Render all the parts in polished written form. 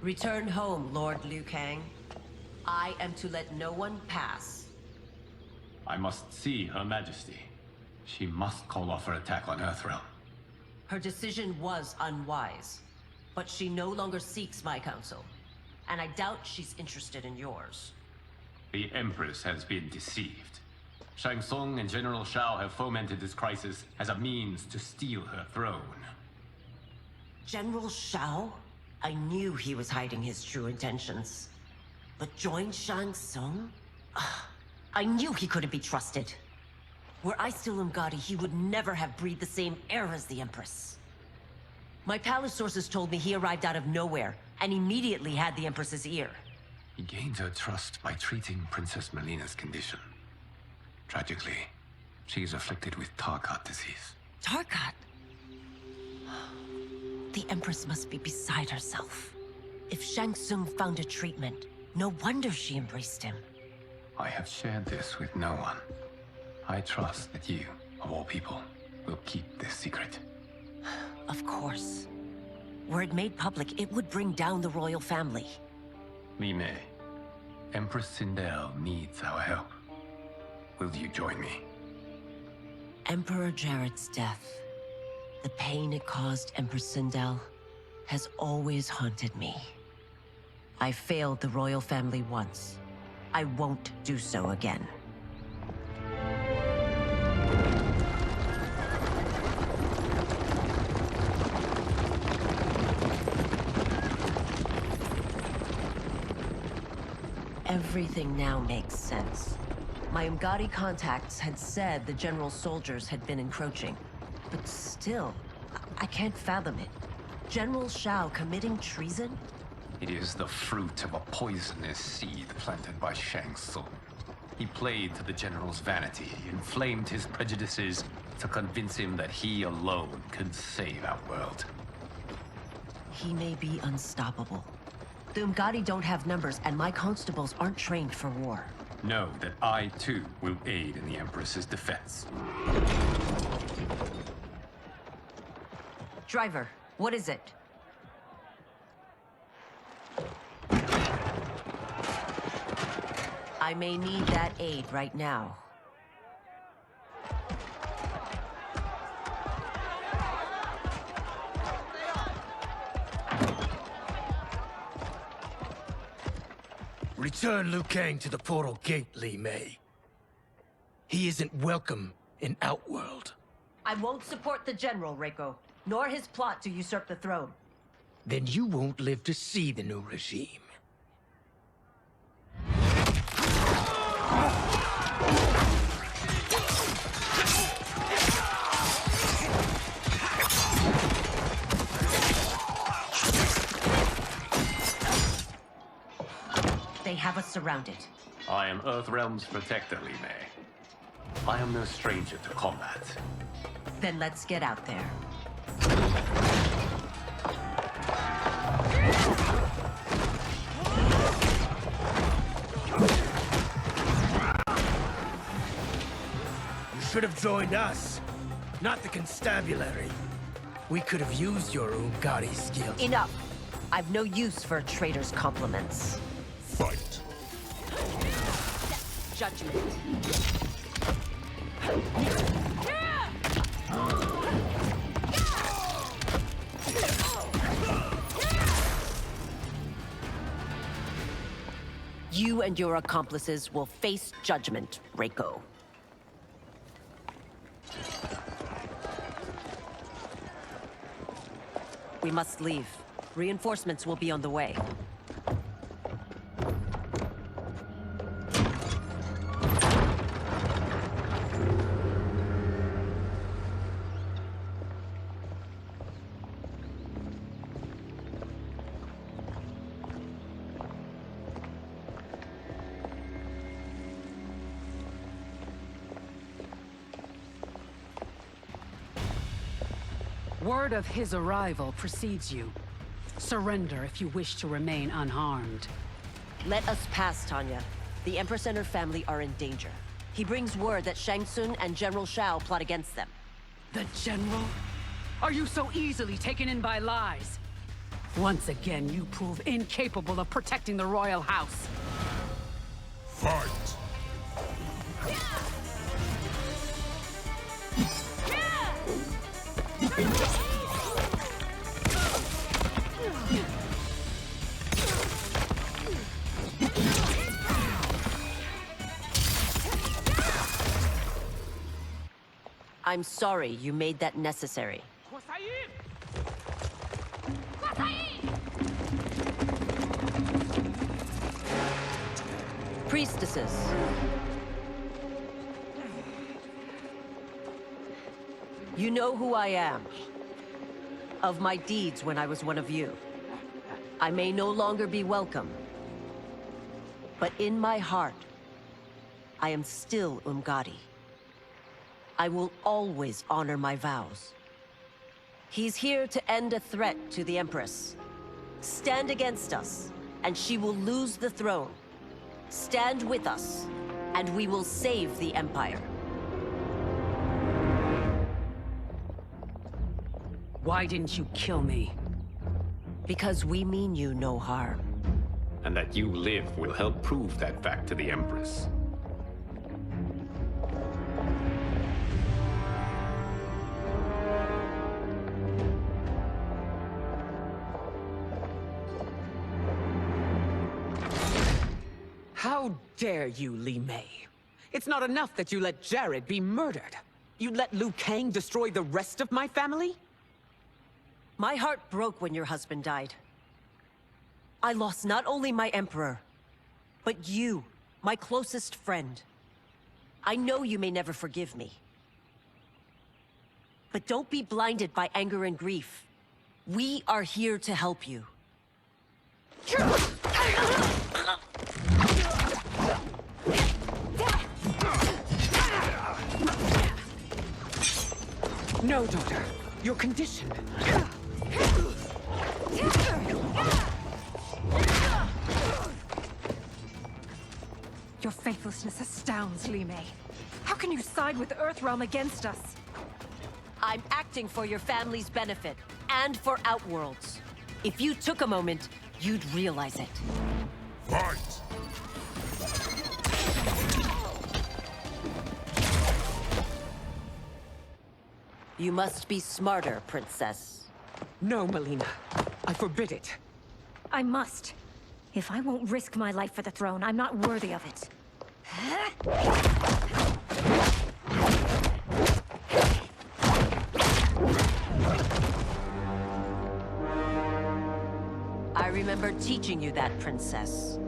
Return home, Lord Liu Kang. I am to let no one pass. I must see Her Majesty. She must call off her attack on Earthrealm. Her decision was unwise, but she no longer seeks my counsel, and I doubt she's interested in yours. The Empress has been deceived. Shang Tsung and General Shao have fomented this crisis as a means to steal her throne. General Shao? I knew he was hiding his true intentions. But join Shang Tsung? I knew he couldn't be trusted. Were I still Umgadi, he would never have breathed the same air as the Empress. My palace sources told me he arrived out of nowhere, and immediately had the Empress's ear. He gained her trust by treating Princess Milina's condition. Tragically, she is afflicted with Tarkat disease. Tarkat? The Empress must be beside herself. If Shang Tsung found a treatment, no wonder she embraced him. I have shared this with no one. I trust that you, of all people, will keep this secret. Of course. Were it made public, it would bring down the royal family. Li Mei, Empress Sindel needs our help. Will you join me? Emperor Jared's death, the pain it caused Empress Sindel, has always haunted me. I failed the royal family once. I won't do so again. Everything now makes sense. My Umgadi contacts had said the general's soldiers had been encroaching. But still, I can't fathom it. General Shao committing treason? It is the fruit of a poisonous seed planted by Shang Tsung. He played to the general's vanity, inflamed his prejudices to convince him that he alone could save our world. He may be unstoppable. The Umgadi don't have numbers, and my constables aren't trained for war. Know that I, too, will aid in the Empress's defense. Driver, what is it? I may need that aid right now. Return Liu Kang to the portal gate, Li Mei. He isn't welcome in Outworld. I won't support the General, Reiko, nor his plot to usurp the throne. Then you won't live to see the new regime. They have us surrounded. I am Earthrealm's protector, Li Mei. I am no stranger to combat. Then let's get out there. You should have joined us, not the constabulary. We could have used your Umgadi skills. Enough! I've no use for a traitor's compliments. Fight. Judgment. You and your accomplices will face judgment, Reiko. We must leave. Reinforcements will be on the way. Word of his arrival precedes you. Surrender if you wish to remain unharmed. Let us pass, Tanya. The Empress and her family are in danger. He brings word that Shang Tsung and General Shao plot against them. The General? Are you so easily taken in by lies? Once again, you prove incapable of protecting the royal house. Fight! I'm sorry you made that necessary. Priestesses. You know who I am. Of my deeds when I was one of you. I may no longer be welcome. But in my heart, I am still Umgadi. I will always honor my vows. He's here to end a threat to the Empress. Stand against us, and she will lose the throne. Stand with us, and we will save the Empire. Why didn't you kill me? Because we mean you no harm. And that you live will help prove that fact to the Empress. How dare you, Li Mei? It's not enough that you let Jared be murdered. You let Liu Kang destroy the rest of my family? My heart broke when your husband died. I lost not only my emperor, but you, my closest friend. I know you may never forgive me. But don't be blinded by anger and grief. We are here to help you. No, daughter. Your condition. Your faithlessness astounds, Li Mei. How can you side with Earthrealm against us? I'm acting for your family's benefit, and for Outworld's. If you took a moment, you'd realize it. Fight! You must be smarter, Princess. No, Milina. I forbid it. I must. If I won't risk my life for the throne, I'm not worthy of it. I remember teaching you that, Princess.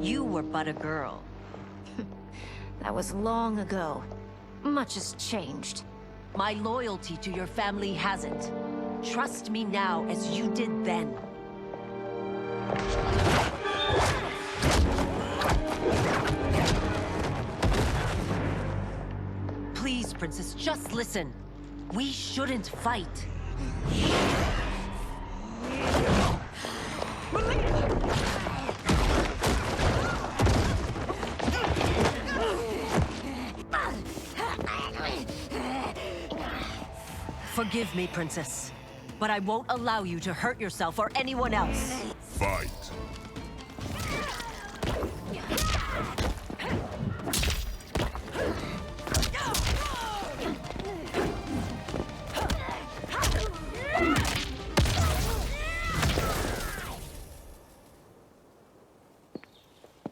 You were but a girl. That was long ago. Much has changed. My loyalty to your family hasn't. Trust me now as you did then. Please, Princess, just listen. We shouldn't fight. Forgive me, Princess, but I won't allow you to hurt yourself or anyone else. Fight!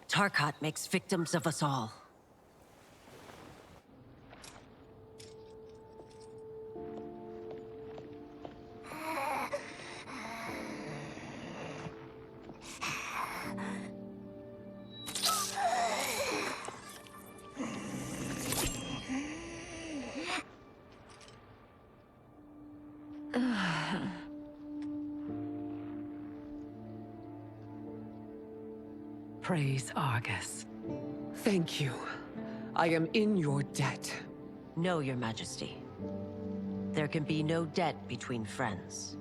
Tarkat makes victims of us all. Praise Argus. Thank you. I am in your debt. No, Your Majesty. There can be no debt between friends.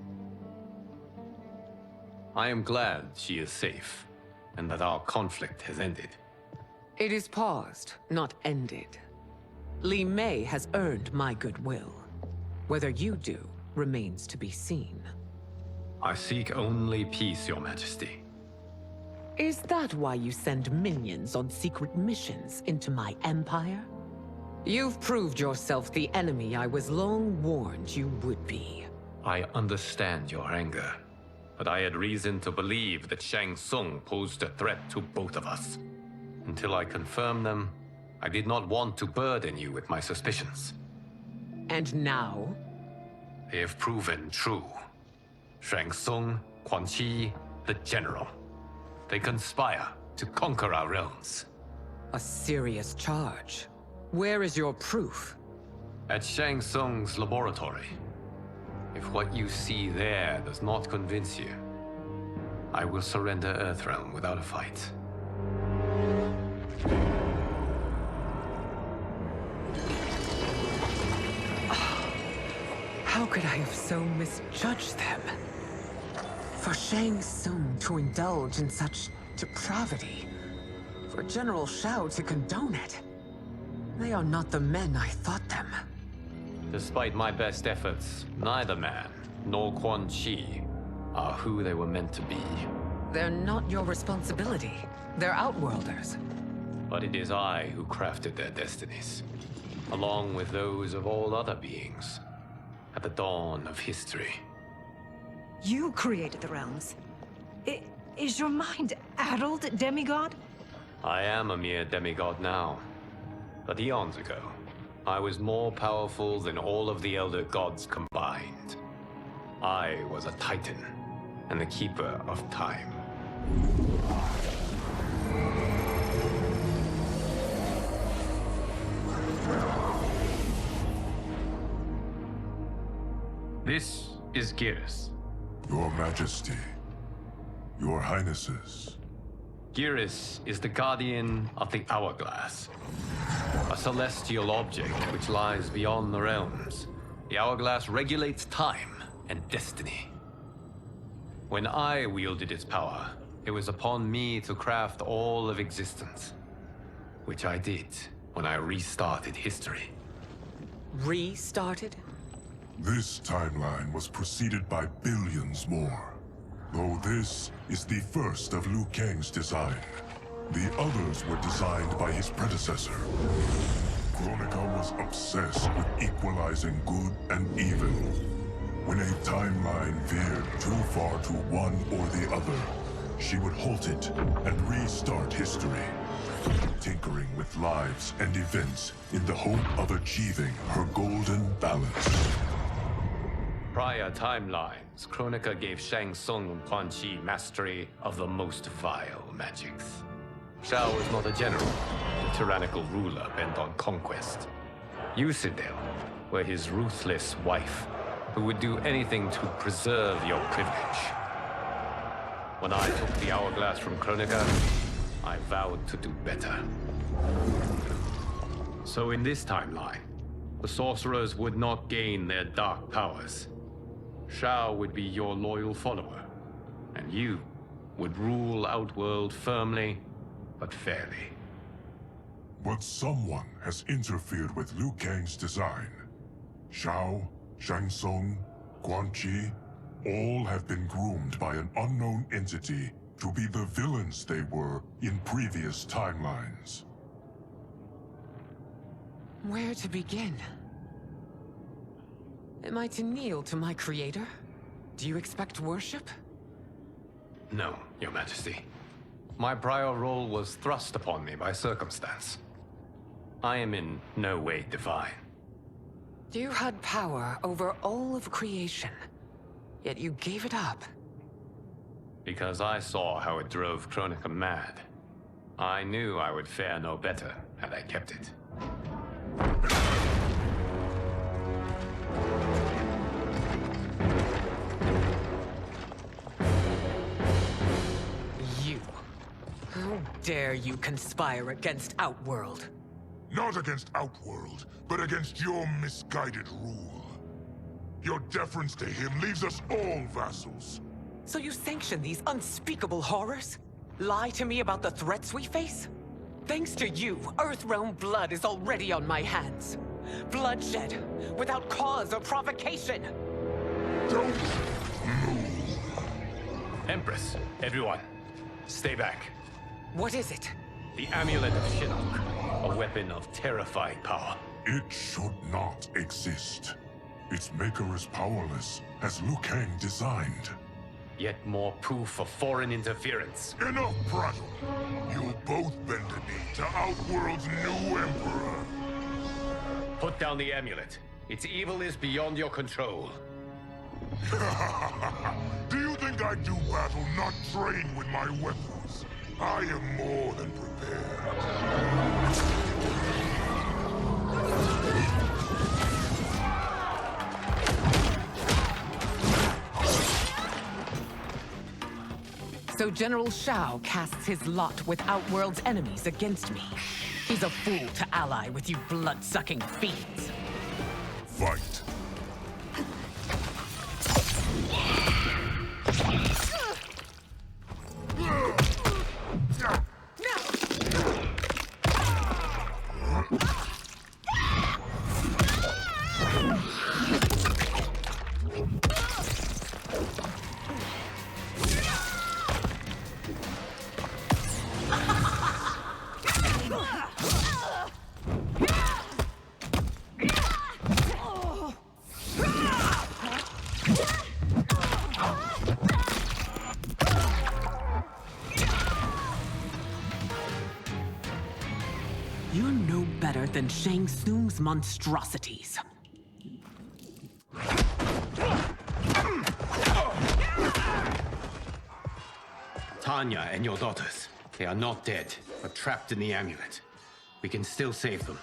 I am glad she is safe, and that our conflict has ended. It is paused, not ended. Li Mei has earned my goodwill. Whether you do remains to be seen. I seek only peace, Your Majesty. Is that why you send minions on secret missions into my empire? You've proved yourself the enemy I was long warned you would be. I understand your anger, but I had reason to believe that Shang Tsung posed a threat to both of us. Until I confirmed them, I did not want to burden you with my suspicions. And now? They have proven true. Shang Tsung, Quan Chi, the General. They conspire to conquer our realms. A serious charge. Where is your proof? At Shang Tsung's laboratory. If what you see there does not convince you, I will surrender Earthrealm without a fight. How could I have so misjudged them? For Shang Tsung to indulge in such depravity, for General Shao to condone it, they are not the men I thought them. Despite my best efforts, neither man nor Quan Chi are who they were meant to be. They're not your responsibility. They're Outworlders. But it is I who crafted their destinies, along with those of all other beings, at the dawn of history. You created the realms. Is your mind addled, demigod? I am a mere demigod now, but eons ago, I was more powerful than all of the Elder Gods combined. I was a Titan, and the Keeper of Time. This is Geras. Your Majesty, Your Highnesses. Geras is the guardian of the Hourglass, a celestial object which lies beyond the realms. The Hourglass regulates time and destiny. When I wielded its power, it was upon me to craft all of existence, which I did when I restarted history. Restarted? This timeline was preceded by billions more. Though this is the first of Liu Kang's design. The others were designed by his predecessor. Kronika was obsessed with equalizing good and evil. When a timeline veered too far to one or the other, she would halt it and restart history, tinkering with lives and events in the hope of achieving her golden balance. Prior timelines, Kronika gave Shang Tsung and Quan Chi mastery of the most vile magics. Shao was not a general, a tyrannical ruler bent on conquest. You, Sindel, were his ruthless wife, who would do anything to preserve your privilege. When I took the Hourglass from Kronika, I vowed to do better. So in this timeline, the sorcerers would not gain their dark powers. Shao would be your loyal follower, and you would rule Outworld firmly, but fairly. But someone has interfered with Liu Kang's design. Shao, Shang Tsung, Quan Chi, all have been groomed by an unknown entity to be the villains they were in previous timelines. Where to begin? Am I to kneel to my creator? Do you expect worship? No, Your Majesty. My prior role was thrust upon me by circumstance. I am in no way divine. You had power over all of creation, yet you gave it up. Because I saw how it drove Kronika mad. I knew I would fare no better had I kept it. You. How dare you conspire against Outworld? Not against Outworld, but against your misguided rule. Your deference to him leaves us all vassals. So you sanction these unspeakable horrors? Lie to me about the threats we face? Thanks to you, Earthrealm blood is already on my hands. Bloodshed, without cause or provocation. Don't move. Empress, everyone, stay back. What is it? The Amulet of Shinnok, a weapon of terrifying power. It should not exist. Its maker is powerless, as Liu Kang designed. Yet more proof of foreign interference. Enough prattle! You'll both bend a knee to Outworld's new emperor. Put down the amulet. Its evil is beyond your control. Do you think I do battle not trained with my weapons? I am more than prepared. So General Shao casts his lot with Outworld's enemies against me. He's a fool to ally with you blood-sucking fiends. Fight. You're no better than Shang Tsung's monstrosities. Tanya and your daughters, they are not dead, but trapped in the amulet. We can still save them.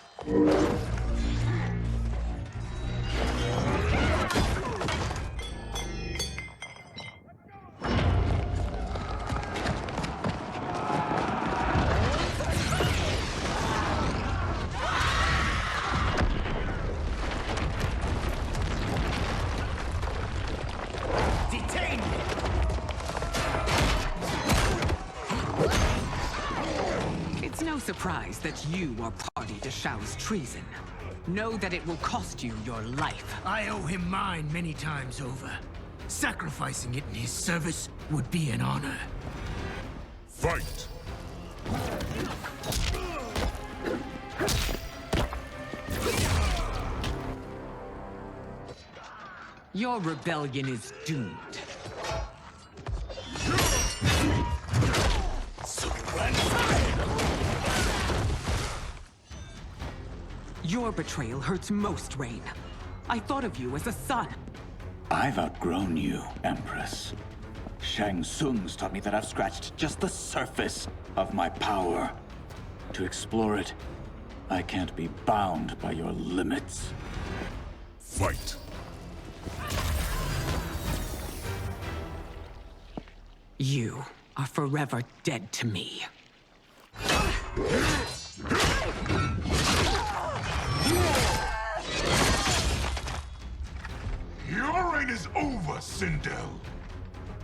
It's no surprise that you are party to Shao's treason. Know that it will cost you your life. I owe him mine many times over. Sacrificing it in his service would be an honor. Fight! Your rebellion is doomed. Your betrayal hurts most, Rain. I thought of you as a son. I've outgrown you, Empress. Shang Tsung's taught me that I've scratched just the surface of my power. To explore it, I can't be bound by your limits. Fight! You are forever dead to me. Your reign is over, Sindel!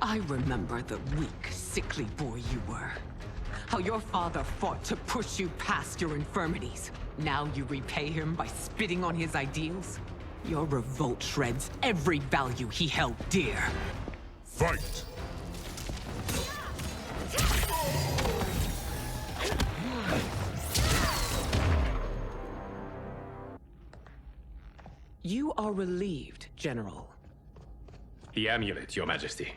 I remember the weak, sickly boy you were. How your father fought to push you past your infirmities. Now you repay him by spitting on his ideals? Your revolt shreds every value he held dear. Fight! You are relieved, General. The amulet, Your Majesty.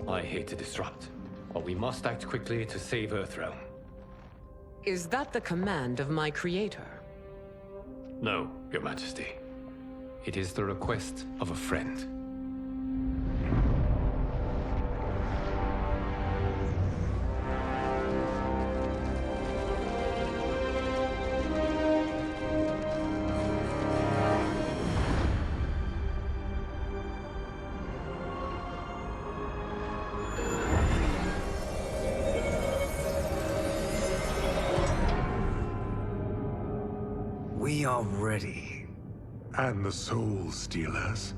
I hate to disrupt, but we must act quickly to save Earthrealm. Is that the command of my creator? No, Your Majesty. It is the request of a friend. We are ready. And the Soul Stealers?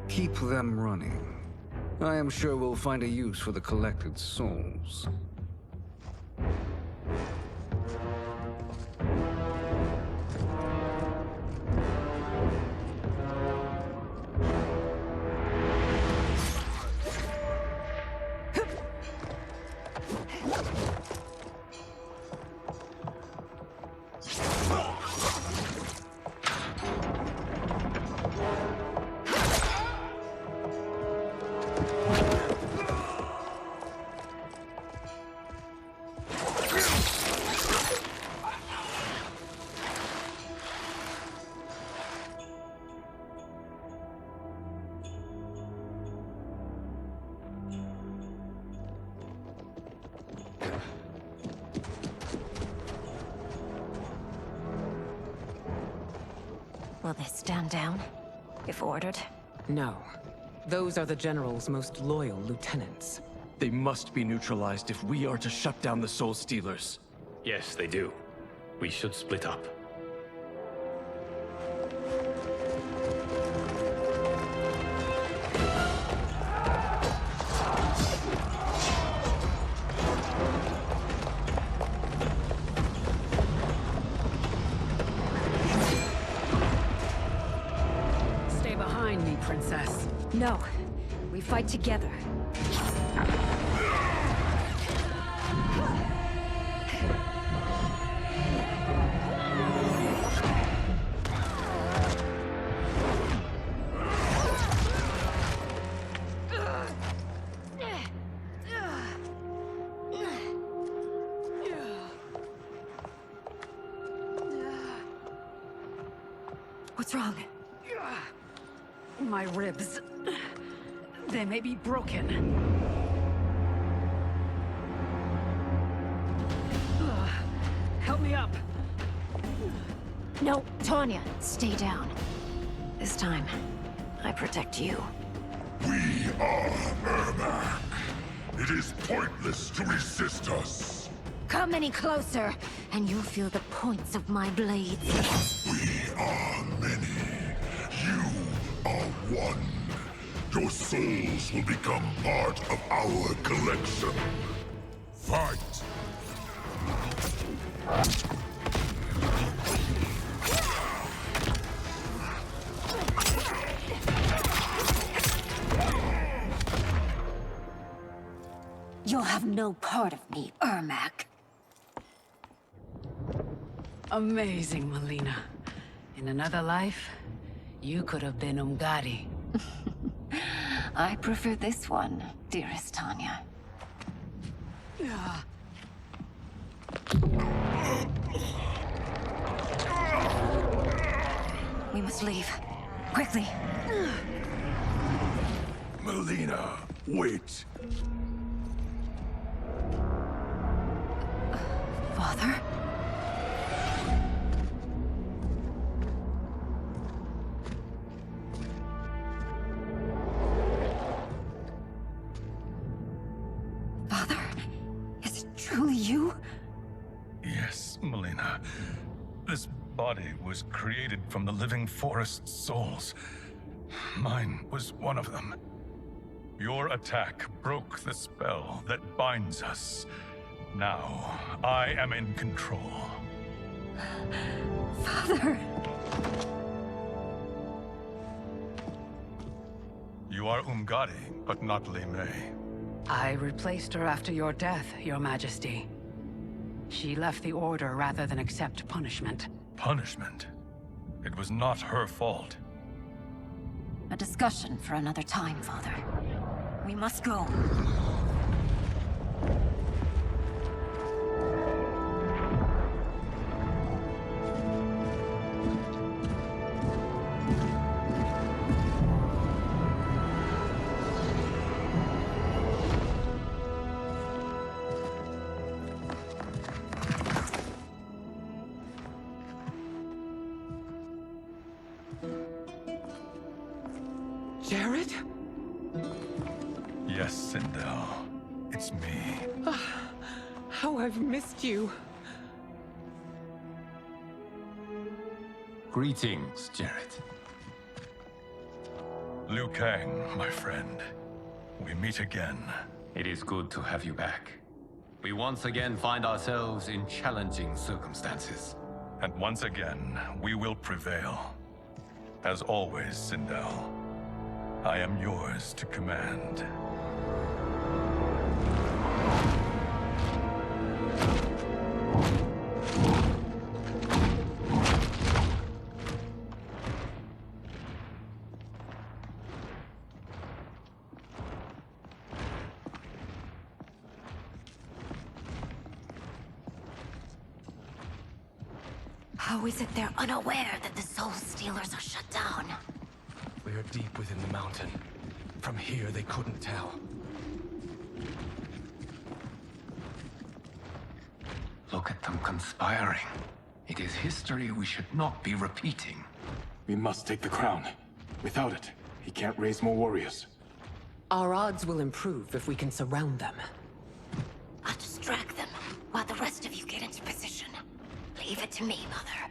Keep them running. I am sure we'll find a use for the collected souls. Will they stand down, if ordered? No. Those are the General's most loyal lieutenants. They must be neutralized if we are to shut down the Soul Stealers. Yes, they do. We should split up. Stay behind me, Princess. No. We fight together. What's wrong? My ribs. They may be broken. Help me up. No, Tanya, stay down. This time, I protect you. We are Ermac. It is pointless to resist us. Come any closer, and you'll feel the points of my blades. We are many. You are one. Your souls will become part of our collection. Fight! You'll have no part of me, Ermac. Amazing, Milina. In another life, you could have been Umgadi. I prefer this one, dearest Tanya. We must leave. Quickly. Milina, wait. Father? Father? Is it truly you? Yes, Milina. This body was created from the living forest's souls. Mine was one of them. Your attack broke the spell that binds us. Now, I am in control. Father! You are Umgadi, but not Li Mei. I replaced her after your death, Your Majesty. She left the Order rather than accept punishment. Punishment? It was not her fault. A discussion for another time, Father. We must go. Jared? Yes, Sindel. It's me. How I've missed you. Greetings, Jared. Liu Kang, my friend. We meet again. It is good to have you back. We once again find ourselves in challenging circumstances. And once again, we will prevail. As always, Sindel, I am yours to command. How is it they're unaware that the Soul Stealers are shut down? We are deep within the mountain. From here, they couldn't tell. Look at them conspiring. It is history we should not be repeating. We must take the crown. Without it, he can't raise more warriors. Our odds will improve if we can surround them. I'll distract them while the rest of you get into position. Leave it to me, Mother.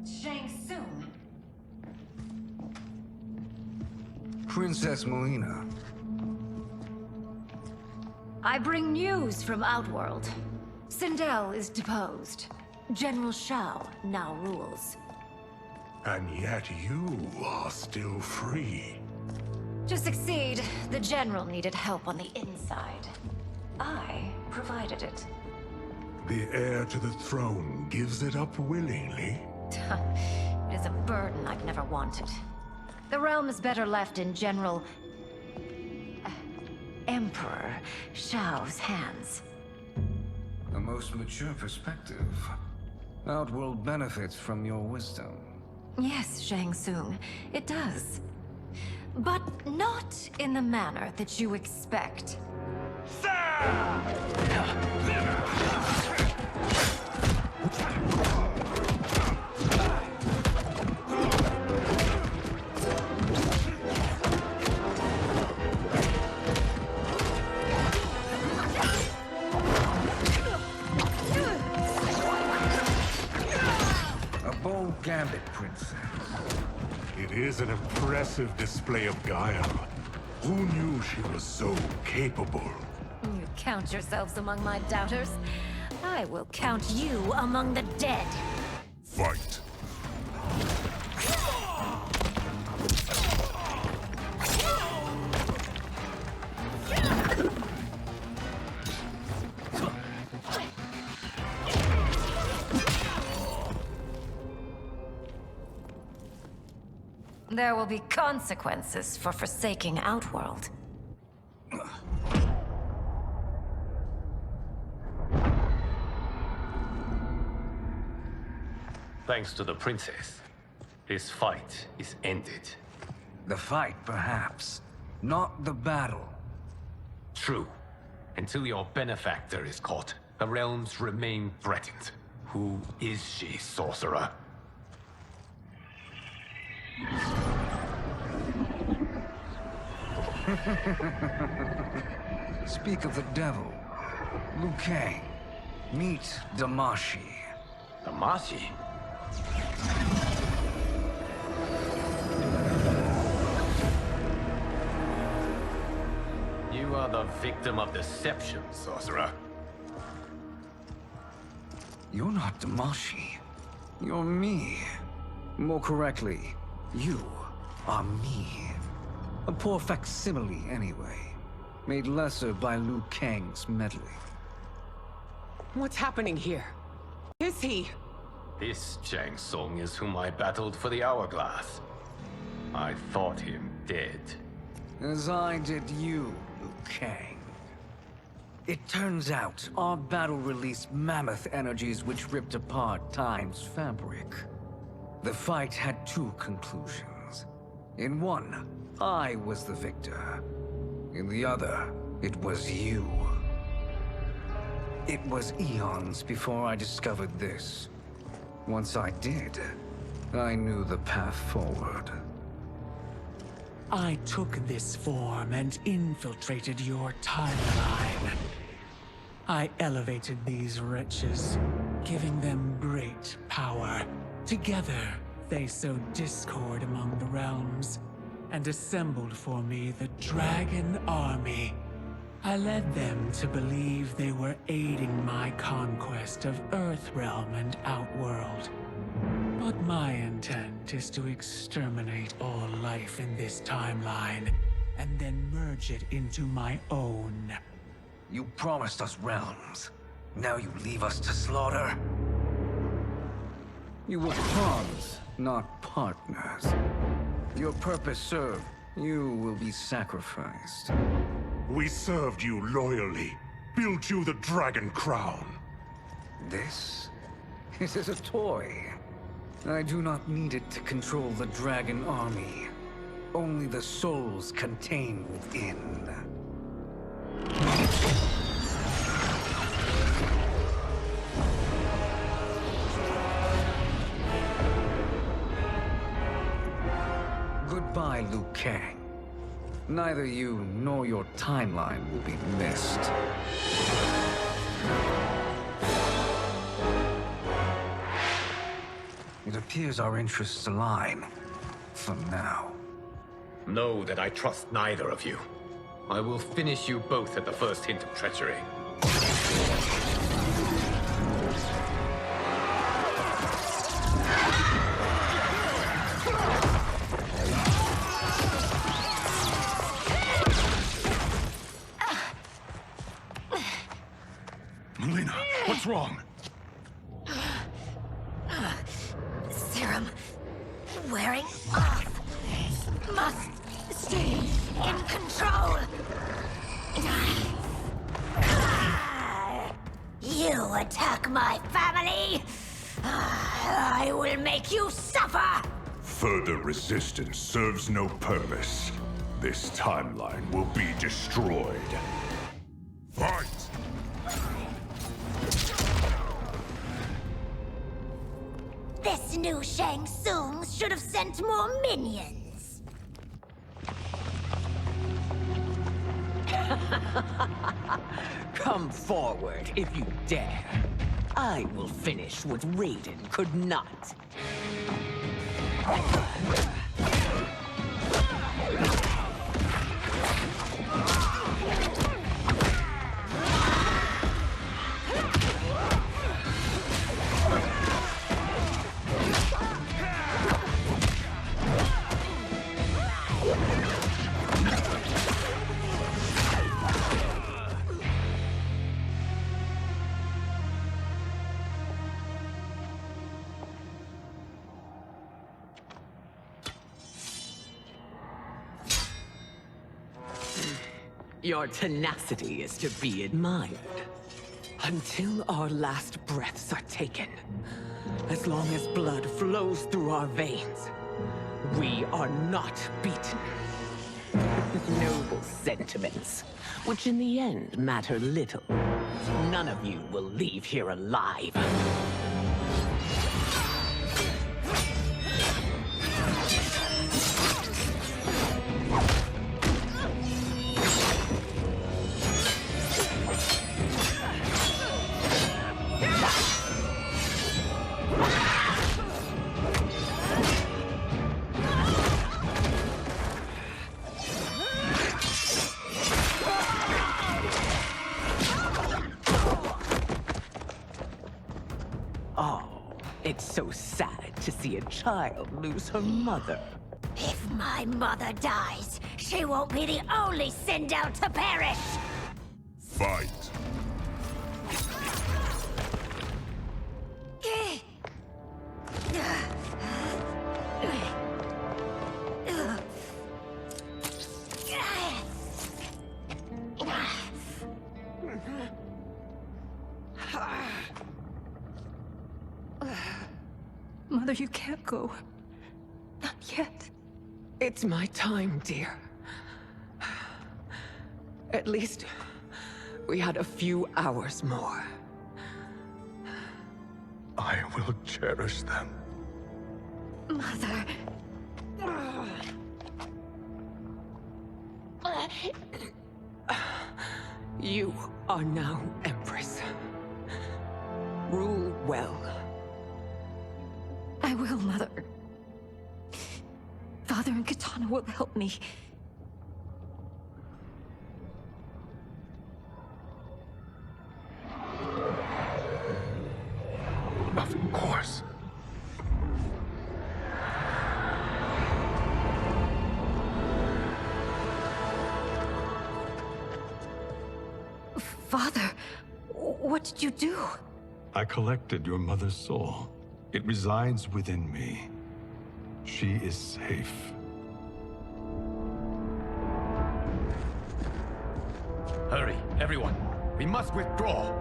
Shang Tsung. Princess Milina. I bring news from Outworld. Sindel is deposed. General Shao now rules. And yet you are still free. To succeed, the General needed help on the inside. I provided it. The heir to the throne gives it up willingly. It is a burden I've never wanted. The realm is better left in General... Emperor Shao's hands. A most mature perspective. Outworld benefits from your wisdom. Yes, Shang Tsung, it does. But not in the manner that you expect. A bold gambit, Princess. It is an impressive display of guile. Who knew she was so capable? You count yourselves among my doubters. I will count you among the dead. Fight. There will be consequences for forsaking Outworld. Thanks to the princess, this fight is ended. The fight, perhaps. Not the battle. True. Until your benefactor is caught, the realms remain threatened. Who is she, sorcerer? Speak of the devil. Liu Kang. Meet Damashi. Damashi? You are the victim of deception, sorcerer. You're not Damashi. You're me. More correctly, you are me. A poor facsimile, anyway. Made lesser by Liu Kang's meddling. What's happening here? Is he? This Shang Tsung is whom I battled for the Hourglass. I thought him dead. As I did you, Liu Kang. It turns out our battle released mammoth energies which ripped apart time's fabric. The fight had two conclusions. In one, I was the victor. In the other, it was you. It was eons before I discovered this. Once I did, I knew the path forward. I took this form and infiltrated your timeline. I elevated these wretches, giving them great power. Together, They sowed discord among the realms, and assembled for me the Dragon Army. I led them to believe they were aiding my conquest of Earthrealm and Outworld. But my intent is to exterminate all life in this timeline, and then merge it into my own. You promised us realms. Now you leave us to slaughter? You were pawns, not partners. Your purpose served. You will be sacrificed. We served you loyally, built you the Dragon Crown. This is a toy. I do not need it to control the Dragon Army. Only the souls contained within. Goodbye, Liu Kang. Neither you nor your timeline will be missed. It appears our interests align. For now. Know that I trust neither of you. I will finish you both at the first hint of treachery. Milina, what's wrong? Serum wearing off. Must stay in control. You attack my family. I will make you suffer. Further resistance serves no purpose. This timeline will be destroyed. Fight! This new Shang Tsung should have sent more minions. Come forward if you dare. I will finish what Raiden could not. Your tenacity is to be admired. Until our last breaths are taken. As long as blood flows through our veins, we are not beaten. Noble sentiments, which in the end matter little. None of you will leave here alive. It's so sad to see a child lose her mother. If my mother dies, she won't be the only Sindel to perish! Fight! Mother, you can't go. Not yet. It's my time, dear. At least, we had a few hours more. I will cherish them. Mother... You are now Empress. Rule well. I will, Mother. Father and Katana will help me. Of course. Father, what did you do? I collected your mother's soul. It resides within me. She is safe. Hurry, everyone. We must withdraw.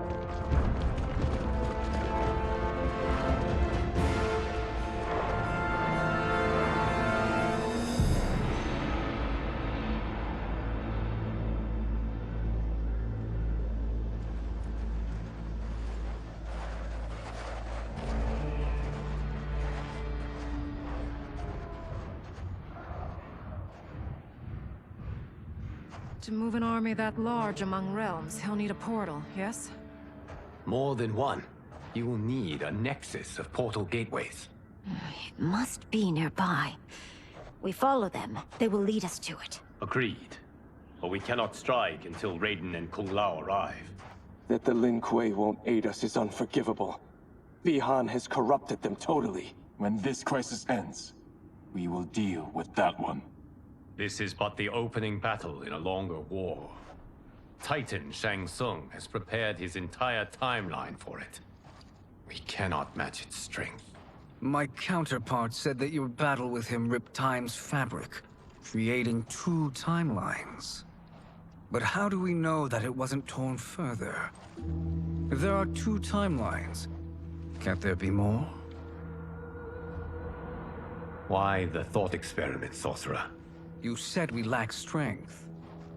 To move an army that large among realms, he'll need a portal, yes? More than one. You will need a nexus of portal gateways. It must be nearby. We follow them. They will lead us to it. Agreed. But we cannot strike until Raiden and Kung Lao arrive. That the Lin Kuei won't aid us is unforgivable. Bihan has corrupted them totally. When this crisis ends, we will deal with that one. This is but the opening battle in a longer war. Titan Shang Tsung has prepared his entire timeline for it. We cannot match its strength. My counterpart said that your battle with him ripped time's fabric, creating 2 timelines. But how do we know that it wasn't torn further? If there are 2 timelines, can't there be more? Why the thought experiment, sorcerer? You said we lack strength.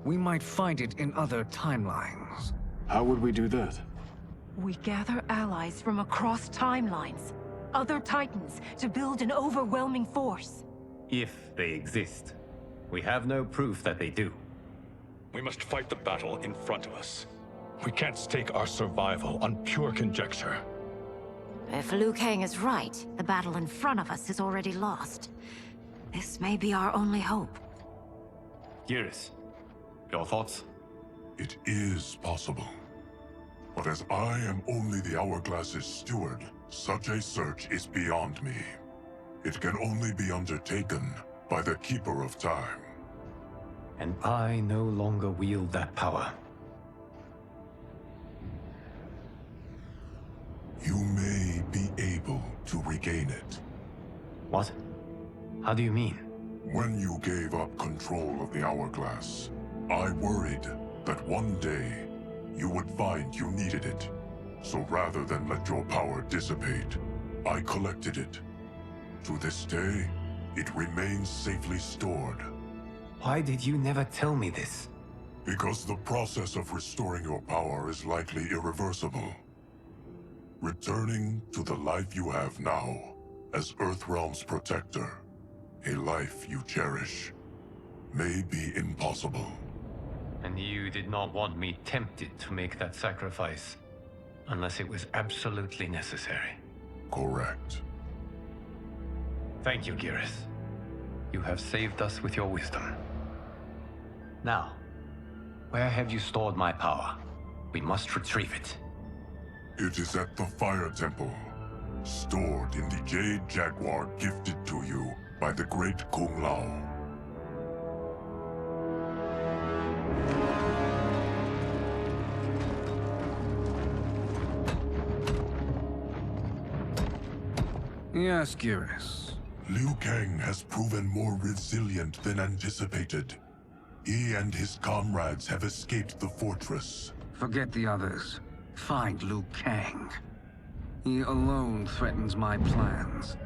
We might find it in other timelines. How would we do that? We gather allies from across timelines, other titans, to build an overwhelming force. If they exist. We have no proof that they do. We must fight the battle in front of us. We can't stake our survival on pure conjecture. If Liu Kang is right, the battle in front of us is already lost. This may be our only hope. Geras, your thoughts? It is possible. But as I am only the Hourglass's steward, such a search is beyond me. It can only be undertaken by the Keeper of Time. And I no longer wield that power. You may be able to regain it. What? How do you mean? When you gave up control of the Hourglass, I worried that one day you would find you needed it. So rather than let your power dissipate, I collected it. To this day, it remains safely stored. Why did you never tell me this? Because the process of restoring your power is likely irreversible. Returning to the life you have now, as Earthrealm's protector, a life you cherish, may be impossible. And you did not want me tempted to make that sacrifice, unless it was absolutely necessary. Correct. Thank you, Geras. You have saved us with your wisdom. Now, where have you stored my power? We must retrieve it. It is at the Fire Temple, stored in the Jade Jaguar gifted to you by the great Kung Lao. Yes, Geras. Liu Kang has proven more resilient than anticipated. He and his comrades have escaped the fortress. Forget the others. Find Liu Kang. He alone threatens my plans.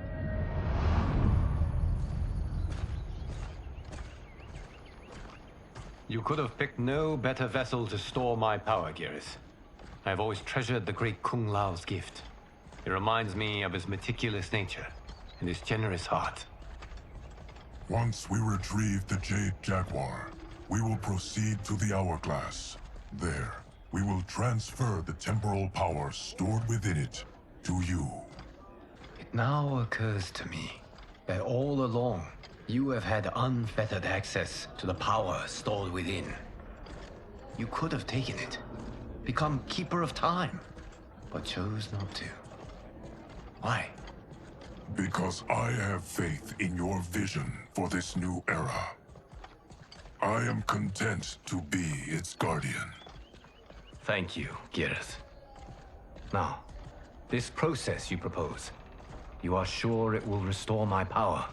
You could have picked no better vessel to store my power, Geras. I have always treasured the great Kung Lao's gift. It reminds me of his meticulous nature and his generous heart. Once we retrieve the Jade Jaguar, we will proceed to the Hourglass. There, we will transfer the temporal power stored within it to you. It now occurs to me that all along, You have had unfettered access to the power stored within. You could have taken it, become Keeper of Time, but chose not to. Why? Because I have faith in your vision for this new era. I am content to be its guardian. Thank you, Gareth. Now, this process you propose, you are sure it will restore my power?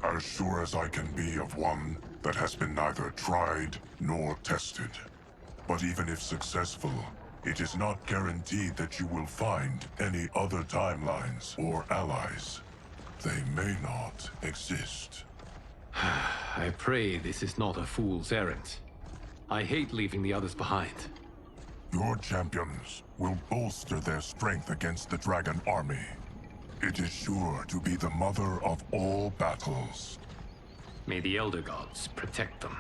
As sure as I can be of one that has been neither tried nor tested. But even if successful, it is not guaranteed that you will find any other timelines or allies. They may not exist. I pray this is not a fool's errand. I hate leaving the others behind. Your champions will bolster their strength against the Dragon Army. It is sure to be the mother of all battles. May the Elder Gods protect them.